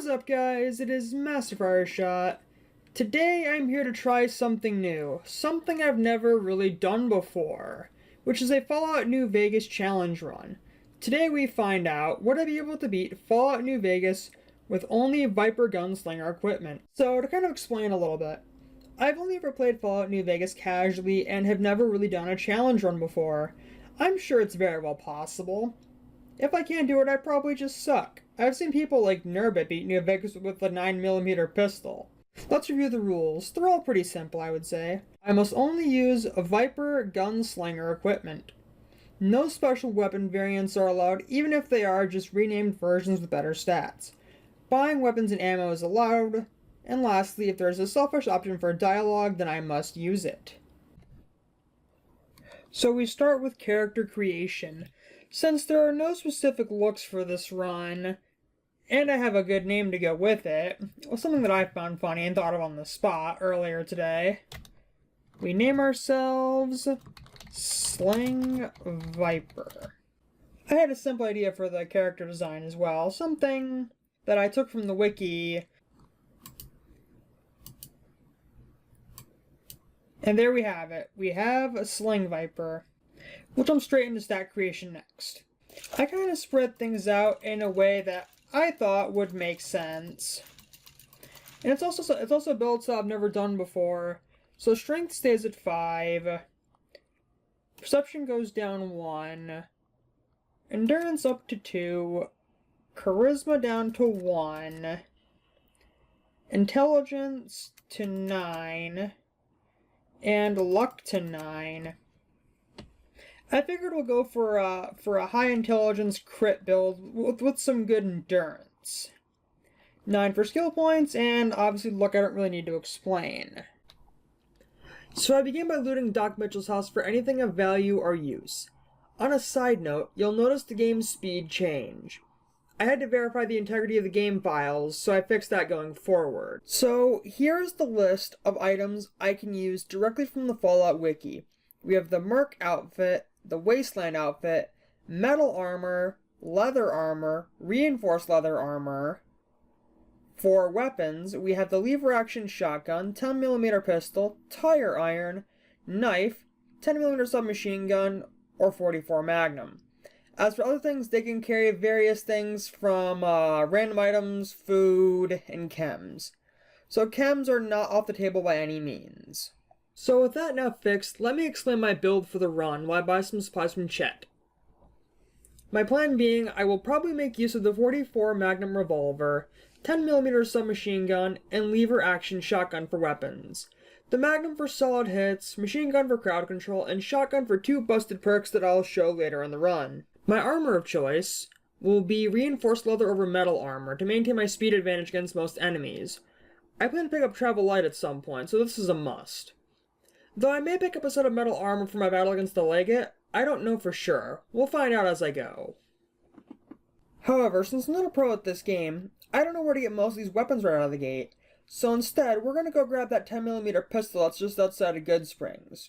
up, guys? It is Master Fireshot. Today I'm here to try something new, something I've never really done before, which is a Fallout New Vegas challenge run. Today we find out would I be able to beat Fallout New Vegas with only Viper Gunslinger equipment. So to kind of explain a little bit, I've only ever played Fallout New Vegas casually and have never really done a challenge run before. I'm sure it's very well possible. If I can't do it, I probably just suck. I've seen people like Nurbit beat New Vegas with a 9mm pistol. Let's review the rules. They're all pretty simple, I would say. I must only use a Viper Gunslinger equipment. No special weapon variants are allowed, even if they are just renamed versions with better stats. Buying weapons and ammo is allowed. And lastly, if there is a selfish option for dialogue, then I must use it. So we start with character creation. Since there are no specific looks for this run, and I have a good name to go with it, well, something that I found funny and thought of on the spot earlier today, we name ourselves Sling Viper. I had a simple idea for the character design as well, something that I took from the wiki. And there we have it. We have a Sling Viper. We'll jump straight into stat creation next. I kind of spread things out in a way that I thought would make sense. And it's also a build that I've never done before. So strength stays at 5. Perception goes down 1. Endurance up to 2. Charisma down to 1. Intelligence to 9. And luck to 9. I figured we'll go for a high intelligence crit build with some good endurance. 9 for skill points, and obviously luck I don't really need to explain. So I begin by looting Doc Mitchell's house for anything of value or use. On a side note, you'll notice the game's speed change. I had to verify the integrity of the game files, so I fixed that going forward. So here's the list of items I can use directly from the Fallout wiki. We have the Merc outfit, the Wasteland outfit, metal armor, leather armor, reinforced leather armor. For weapons, we have the lever action shotgun, 10mm pistol, tire iron, knife, 10mm submachine gun, or 44 Magnum. As for other things, they can carry various things from random items, food, and chems. So chems are not off the table by any means. So with that now fixed, let me explain my build for the run while I buy some supplies from Chet. My plan being, I will probably make use of the 44 Magnum revolver, 10mm submachine gun, and lever action shotgun for weapons. The Magnum for solid hits, machine gun for crowd control, and shotgun for 2 busted perks that I'll show later in the run. My armor of choice will be reinforced leather over metal armor to maintain my speed advantage against most enemies. I plan to pick up travel light at some point, so this is a must. Though I may pick up a set of metal armor for my battle against the Legate, I don't know for sure. We'll find out as I go. However, since I'm not a pro at this game, I don't know where to get most of these weapons right out of the gate, so instead, we're gonna go grab that 10mm pistol that's just outside of Goodsprings.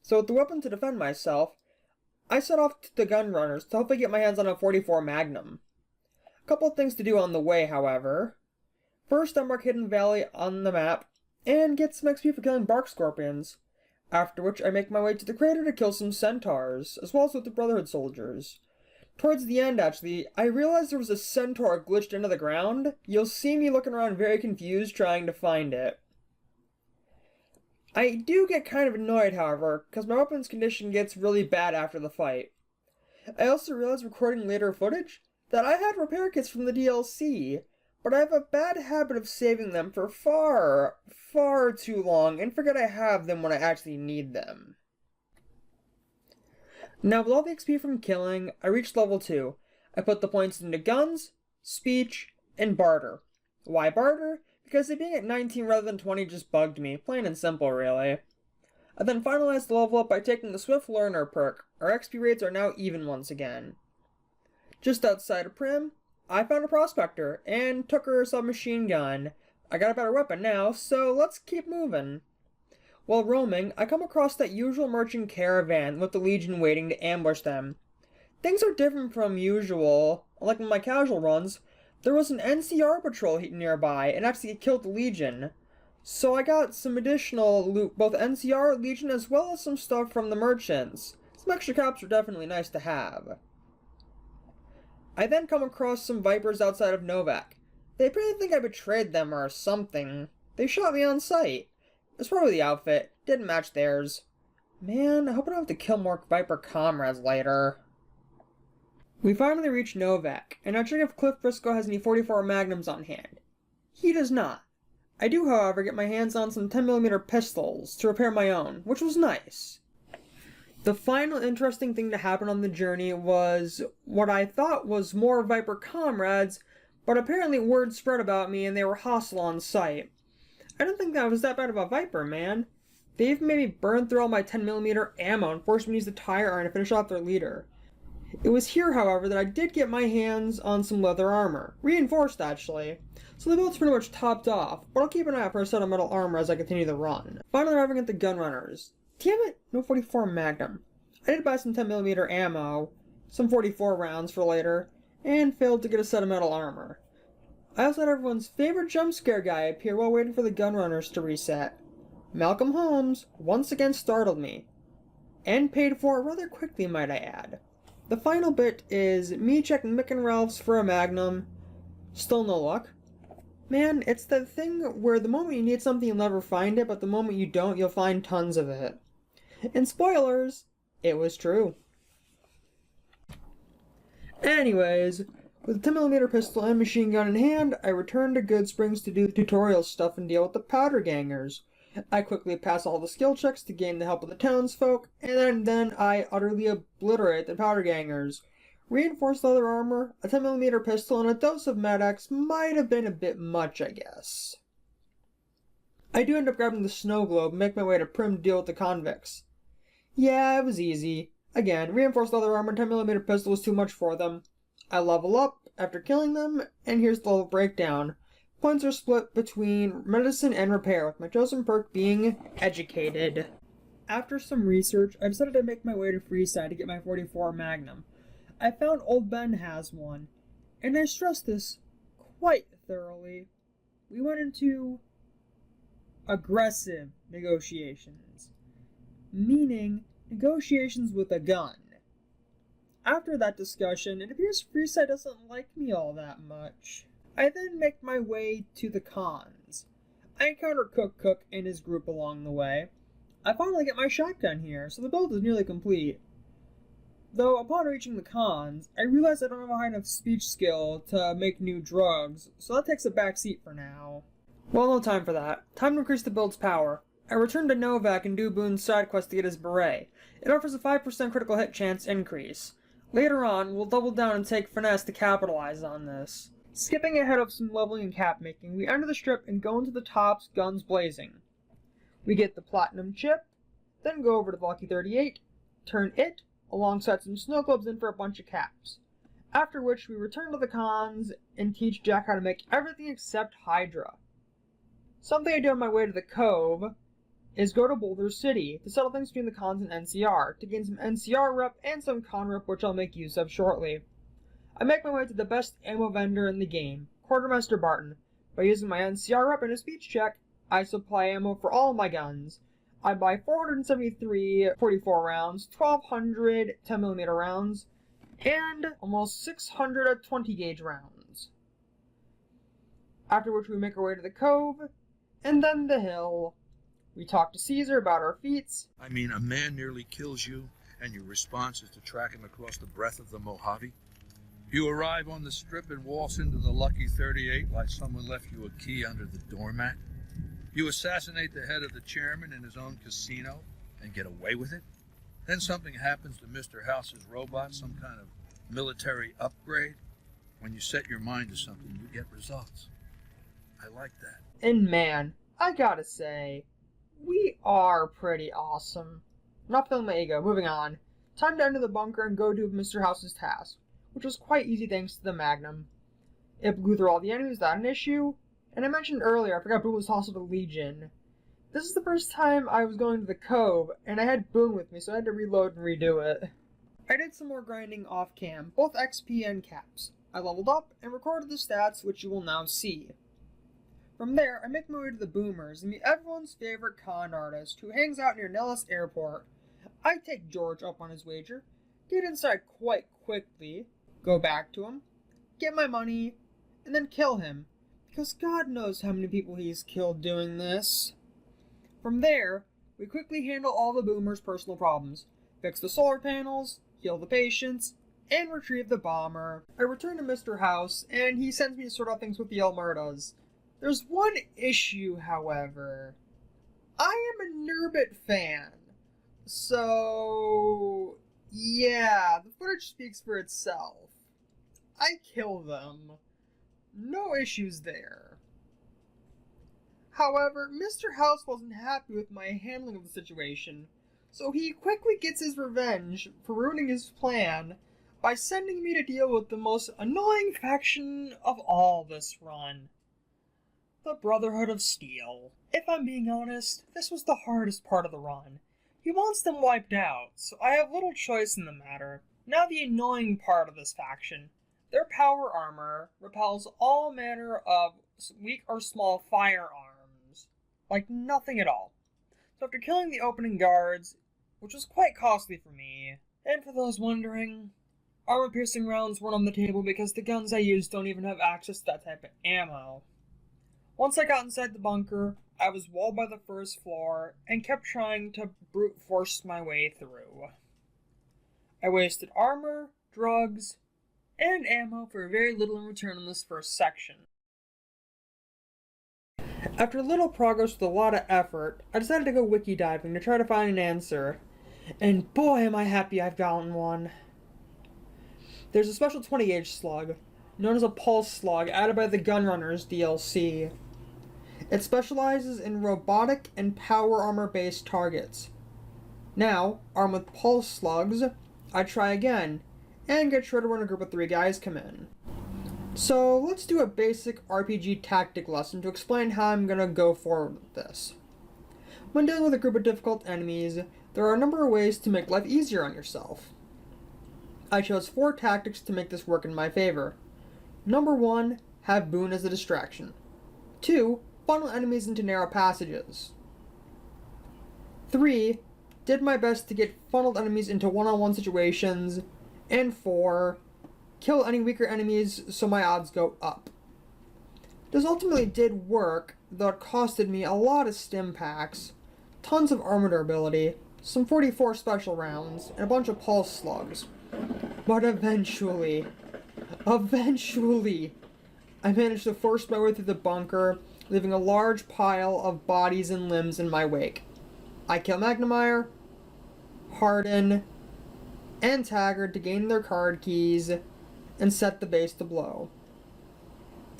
So with the weapon to defend myself, I set off to the gun runners to hopefully get my hands on a 44 Magnum. A couple of things to do on the way, however. First, I mark Hidden Valley on the map, and get some XP for killing bark scorpions. After which, I make my way to the crater to kill some centaurs, as well as with the Brotherhood soldiers. Towards the end, actually, I realized there was a centaur glitched into the ground. You'll see me looking around very confused trying to find it. I do get kind of annoyed, however, because my weapons condition gets really bad after the fight. I also realized recording later footage that I had repair kits from the DLC, but I have a bad habit of saving them for far too long and forget I have them when I actually need them. Now with all the XP from killing, I reached level 2. I put the points into guns, speech, and barter. Why barter? Because it being at 19 rather than 20 just bugged me, plain and simple really. I then finalized the level up by taking the Swift Learner perk. Our XP rates are now even once again. Just outside of Prim, I found a prospector, and took her submachine gun. I got a better weapon now, so let's keep moving. While roaming, I come across that usual merchant caravan with the Legion waiting to ambush them. Things are different from usual. Unlike my casual runs, There was an NCR patrol nearby and actually killed the Legion. So I got some additional loot, both NCR, Legion, as well as some stuff from the merchants. Some extra caps are definitely nice to have. I then come across some Vipers outside of Novak. They apparently think I betrayed them or something. They shot me on sight. It's probably the outfit. Didn't match theirs. Man, I hope I don't have to kill more Viper comrades later. We finally reach Novak, and I check if Cliff Briscoe has any 44 Magnums on hand. He does not. I do, however, get my hands on some 10mm pistols to repair my own, which was nice. The final interesting thing to happen on the journey was what I thought was more Viper comrades, but apparently word spread about me and they were hostile on sight. I don't think that was that bad of a Viper, man. They even made me burn through all my 10mm ammo and forced me to use the tire iron to finish off their leader. It was here, however, that I did get my hands on some leather armor. Reinforced, actually. So the build's pretty much topped off, but I'll keep an eye out for a set of metal armor as I continue the run. Finally arriving at the gun runners. Damn it, no 44 Magnum. I did buy some 10mm ammo, some 44 rounds for later, and failed to get a set of metal armor. I also had everyone's favorite jump scare guy appear while waiting for the gun runners to reset. Malcolm Holmes once again startled me. And paid for rather quickly, might I add. The final bit is me checking Mick and Ralph's for a Magnum. Still no luck. Man, it's that thing where the moment you need something you'll never find it, but the moment you don't, you'll find tons of it. And spoilers, it was true. Anyways, with a 10mm pistol and machine gun in hand, I return to Good Springs to do the tutorial stuff and deal with the powder gangers. I quickly pass all the skill checks to gain the help of the townsfolk, and then I utterly obliterate the powder gangers. Reinforced leather armor, a 10mm pistol, and a dose of Med-X might have been a bit much, I guess. I do end up grabbing the snow globe and make my way to Prim to deal with the convicts. Yeah, it was easy. Again, reinforced leather armor and 10mm pistol was too much for them. I level up after killing them, and here's the level breakdown. Points are split between medicine and repair, with my chosen perk being educated. After some research, I decided to make my way to Freeside to get my 44 Magnum. I found Old Ben has one, and I stress this quite thoroughly. We went into aggressive negotiations, meaning negotiations with a gun. After that discussion, it appears Freeside doesn't like me all that much. I then make my way to the cons. I encounter Cook and his group along the way. I finally get my shotgun here, so the build is nearly complete. Though upon reaching the cons, I realize I don't have a high enough speech skill to make new drugs, so that takes a back seat for now. Well, no time for that. Time to increase the build's power. I return to Novak and do Boone's side quest to get his beret. It offers a 5% critical hit chance increase. Later on, we'll double down and take Finesse to capitalize on this. Skipping ahead of some leveling and cap making, we enter the strip and go into the tops, guns blazing. We get the platinum chip, then go over to the Lucky 38, turn it, alongside some snow globes in for a bunch of caps. After which we return to the cons and teach Jack how to make everything except Hydra. Something I do on my way to the Cove is go to Boulder City to settle things between the cons and NCR, to gain some NCR rep and some con rep which I'll make use of shortly. I make my way to the best ammo vendor in the game, Quartermaster Barton. By using my NCR rep and a speech check, I supply ammo for all of my guns. I buy 473 44 rounds, 1200 10mm rounds, and almost 600 20 gauge rounds. After which we make our way to the Cove, and then the hill. We talk to Caesar about our feats. I mean, a man nearly kills you, and your response is to track him across the breadth of the Mojave? You arrive on the strip and waltz into the Lucky 38 like someone left you a key under the doormat? You assassinate the head of the chairman in his own casino and get away with it? Then something happens to Mr. House's robot, some kind of military upgrade. When you set your mind to something, you get results. I like that. And man, I gotta say, we are pretty awesome. Not feeling my ego, moving on. Time to enter the bunker and go do Mr. House's task, which was quite easy thanks to the Magnum. It blew through all the enemies without an issue, and I mentioned earlier I forgot Boone was hostile to the Legion. This is the first time I was going to the Cove, and I had Boone with me, so I had to reload and redo it. I did some more grinding off-cam, both XP and caps. I leveled up and recorded the stats, which you will now see. From there, I make my way to the Boomers and meet everyone's favorite con artist who hangs out near Nellis Airport. I take George up on his wager, get inside quite quickly, go back to him, get my money, and then kill him, because God knows how many people he's killed doing this. From there, we quickly handle all the Boomers' personal problems, fix the solar panels, heal the patients, and retrieve the bomber. I return to Mr. House, and he sends me to sort out things with the Elmurdas. There's one issue, however. I am a Nurbit fan. So, yeah, the footage speaks for itself. I kill them. No issues there. However, Mr. House wasn't happy with my handling of the situation, so he quickly gets his revenge for ruining his plan by sending me to deal with the most annoying faction of all this run. The Brotherhood of Steel. If I'm being honest, this was the hardest part of the run. He wants them wiped out, so I have little choice in the matter. Now the annoying part of this faction. Their power armor repels all manner of weak or small firearms. Like nothing at all. So after killing the opening guards, which was quite costly for me, and for those wondering, armor-piercing rounds weren't on the table because the guns I used don't even have access to that type of ammo. Once I got inside the bunker, I was walled by the first floor and kept trying to brute force my way through. I wasted armor, drugs, and ammo for very little in return in this first section. After little progress with a lot of effort, I decided to go wiki diving to try to find an answer. And boy am I happy I've gotten one. There's a special 20-gauge slug, known as a pulse slug, added by the Gunrunners DLC. It specializes in robotic and power armor-based targets. Now, armed with pulse slugs, I try again, and get shredded when a group of 3 guys come in. So, let's do a basic RPG tactic lesson to explain how I'm gonna go forward with this. When dealing with a group of difficult enemies, there are a number of ways to make life easier on yourself. I chose 4 tactics to make this work in my favor. Number 1, have Boone as a distraction. 2, funnel enemies into narrow passages. 3, did my best to get funneled enemies into one-on-one situations. And 4, kill any weaker enemies so my odds go up. This ultimately did work, though it costed me a lot of stim packs, tons of armor durability, some 44 special rounds, and a bunch of pulse slugs. But eventually, I managed to force my way through the bunker, leaving a large pile of bodies and limbs in my wake. I kill Magnemire, Harden, and Taggart to gain their card keys, and set the base to blow.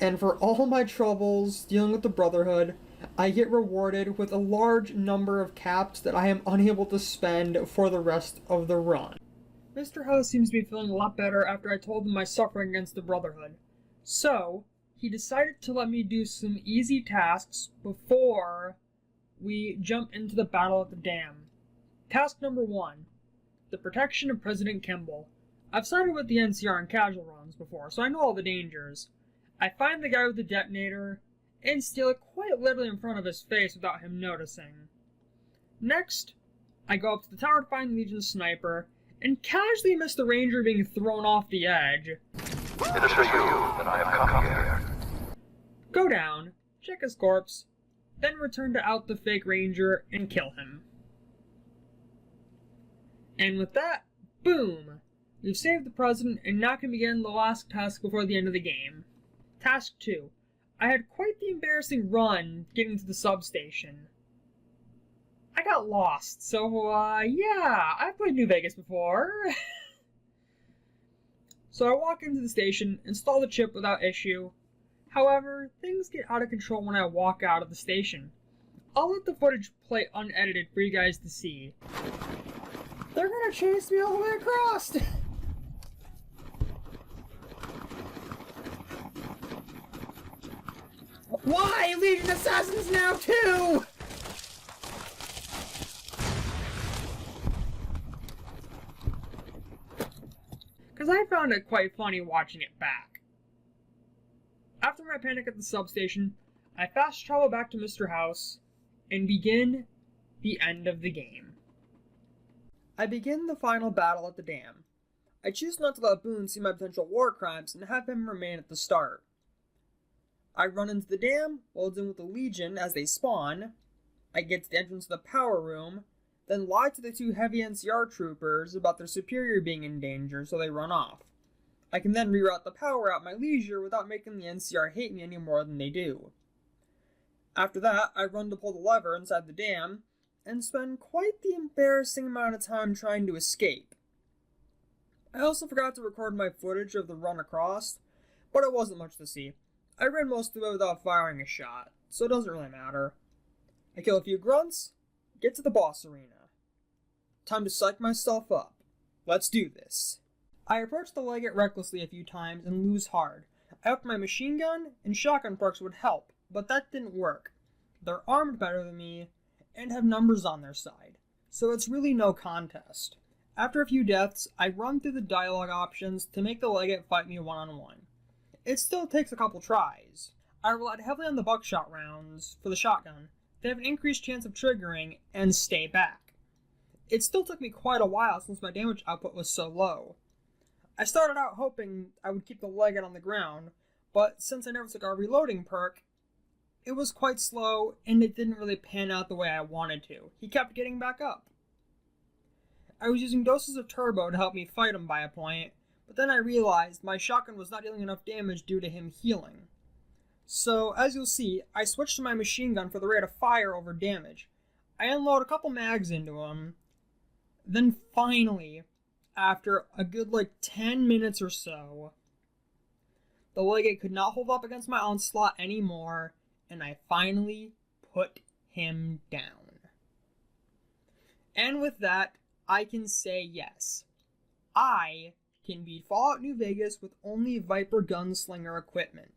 And for all my troubles dealing with the Brotherhood, I get rewarded with a large number of caps that I am unable to spend for the rest of the run. Mr. House seems to be feeling a lot better after I told him my suffering against the Brotherhood. So, he decided to let me do some easy tasks before we jump into the battle at the dam. Task number 1. The protection of President Kimball. I've sided with the NCR in casual runs before, so I know all the dangers. I find the guy with the detonator and steal it quite literally in front of his face without him noticing. Next, I go up to the tower to find the Legion sniper and casually miss the ranger being thrown off the edge. It is for you that I have come here. Go down, check his corpse, then return to out the fake ranger and kill him. And with that, boom! We've saved the president and now can begin the last task before the end of the game. Task 2. I had quite the embarrassing run getting to the substation. I got lost, so yeah, I've played New Vegas before. So I walk into the station, install the chip without issue. However, things get out of control when I walk out of the station. I'll let the footage play unedited for you guys to see. They're gonna chase me all the way across! Why? Legion Assassins now too! Because I found it quite funny watching it back. my panic at the substation, I fast travel back to Mr. House and begin the end of the game. I begin the final battle at the dam. I choose not to let Boone see my potential war crimes and have him remain at the start. I run into the dam, welds in with the Legion as they spawn. I get to the entrance of the power room, then lie to the two heavy NCR troopers about their superior being in danger, so they run off. I can then reroute the power at my leisure without making the NCR hate me any more than they do. After that, I run to pull the lever inside the dam, and spend quite the embarrassing amount of time trying to escape. I also forgot to record my footage of the run across, but it wasn't much to see. I ran most of it without firing a shot, so it doesn't really matter. I kill a few grunts, get to the boss arena. Time to psych myself up. Let's do this. I approach the Legate recklessly a few times and lose hard. I upped my machine gun and shotgun perks would help, but that didn't work. They're armed better than me and have numbers on their side, so it's really no contest. After a few deaths, I run through the dialogue options to make the Legate fight me one-on-one. It still takes a couple tries. I relied heavily on the buckshot rounds for the shotgun. They have an increased chance of triggering and stay back. It still took me quite a while since my damage output was so low. I started out hoping I would keep the Legate on the ground, but since I never took our reloading perk, it was quite slow and it didn't really pan out the way I wanted to. He kept getting back up. I was using doses of turbo to help me fight him by a point, but then I realized my shotgun was not dealing enough damage due to him healing. So, as you'll see, I switched to my machine gun for the rate of fire over damage. I unload a couple mags into him, then finally, after a good 10 minutes or so, the Legate could not hold up against my onslaught anymore, and I finally put him down. And with that, I can say yes. I can beat Fallout New Vegas with only Viper Gunslinger equipment.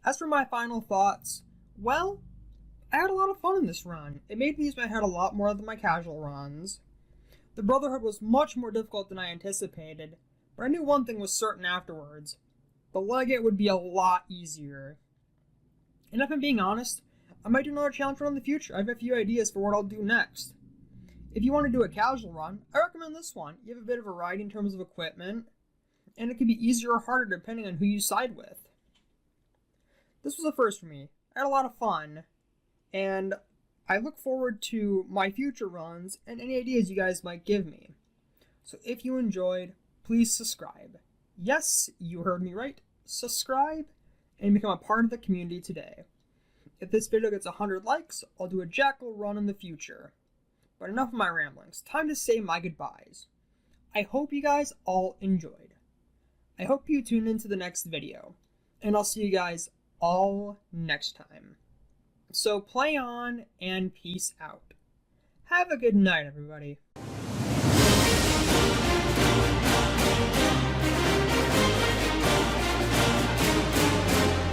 As for my final thoughts, well, I had a lot of fun in this run. It made me use my head a lot more than my casual runs. The Brotherhood was much more difficult than I anticipated, but I knew one thing was certain afterwards. The Legate would be a lot easier. And if I'm being honest, I might do another challenge run in the future. I have a few ideas for what I'll do next. If you want to do a casual run, I recommend this one. You have a bit of variety in terms of equipment, and it can be easier or harder depending on who you side with. This was a first for me. I had a lot of fun, and I look forward to my future runs and any ideas you guys might give me. So if you enjoyed, please subscribe. Yes, you heard me right. Subscribe and become a part of the community today. If this video gets 100 likes, I'll do a Jackal Run in the future. But enough of my ramblings. Time to say my goodbyes. I hope you guys all enjoyed. I hope you tune into the next video. And I'll see you guys all next time. So play on and peace out. Have a good night, everybody.